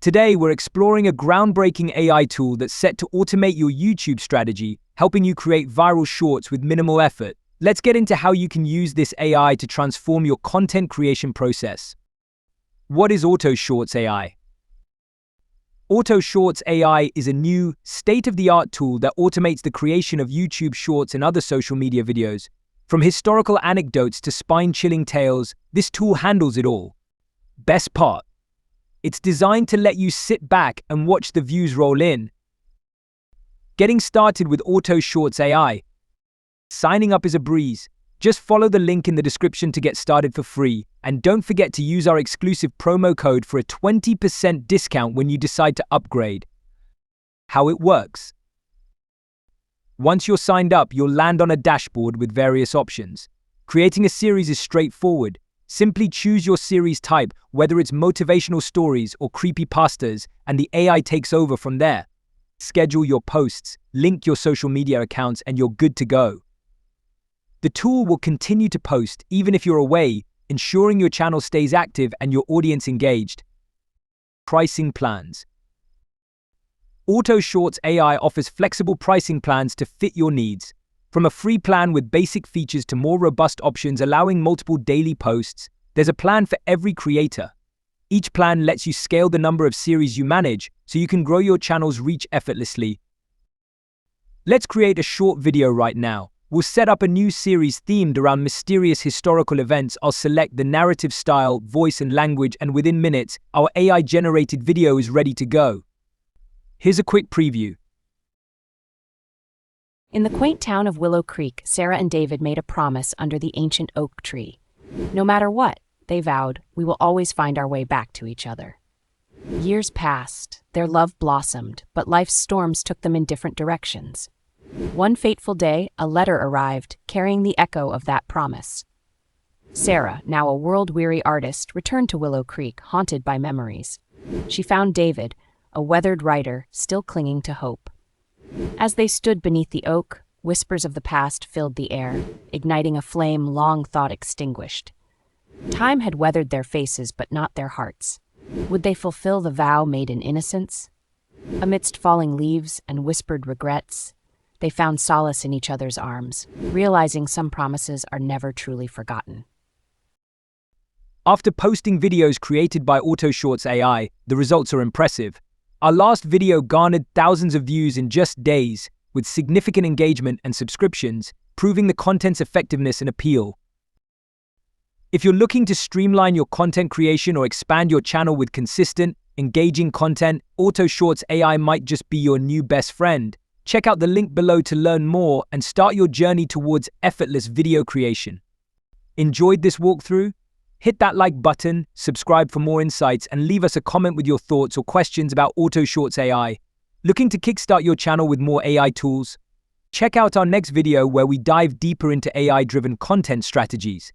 Today, we're exploring a groundbreaking AI tool that's set to automate your YouTube strategy, helping you create viral shorts with minimal effort. Let's get into how you can use this AI to transform your content creation process. What is Auto Shorts AI? Auto Shorts AI is a new, state-of-the-art tool that automates the creation of YouTube Shorts and other social media videos. From historical anecdotes to spine-chilling tales, this tool handles it all. Best part: it's designed to let you sit back and watch the views roll in. Getting started with Auto Shorts AI. Signing up is a breeze. Just follow the link in the description to get started for free. And don't forget to use our exclusive promo code for a 20% discount when you decide to upgrade. How it works. Once you're signed up, you'll land on a dashboard with various options. Creating a series is straightforward. Simply choose your series type, whether it's motivational stories or creepypastas, and the AI takes over from there. Schedule your posts, link your social media accounts, and you're good to go. The tool will continue to post even if you're away, ensuring your channel stays active and your audience engaged. Pricing plans. Auto Shorts AI offers flexible pricing plans to fit your needs. From a free plan with basic features to more robust options allowing multiple daily posts, there's a plan for every creator. Each plan lets you scale the number of series you manage so you can grow your channel's reach effortlessly. Let's create a short video right now. We'll set up a new series themed around mysterious historical events. I'll select the narrative style, voice, and language, and within minutes, our AI-generated video is ready to go. Here's a quick preview. In the quaint town of Willow Creek, Sarah and David made a promise under the ancient oak tree. No matter what, they vowed, we will always find our way back to each other. Years passed, their love blossomed, but life's storms took them in different directions. One fateful day, a letter arrived, carrying the echo of that promise. Sarah, now a world-weary artist, returned to Willow Creek, haunted by memories. She found David, a weathered writer, still clinging to hope. As they stood beneath the oak, whispers of the past filled the air, igniting a flame long thought extinguished. Time had weathered their faces, but not their hearts. Would they fulfill the vow made in innocence? Amidst falling leaves and whispered regrets, they found solace in each other's arms, realizing some promises are never truly forgotten. After posting videos created by Auto Shorts AI, the results are impressive. Our last video garnered thousands of views in just days, with significant engagement and subscriptions, proving the content's effectiveness and appeal. If you're looking to streamline your content creation or expand your channel with consistent, engaging content, Auto Shorts AI might just be your new best friend. Check out the link below to learn more and start your journey towards effortless video creation. Enjoyed this walkthrough? Hit that like button, subscribe for more insights, and leave us a comment with your thoughts or questions about Auto Shorts AI. Looking to kickstart your channel with more AI tools? Check out our next video where we dive deeper into AI-driven content strategies.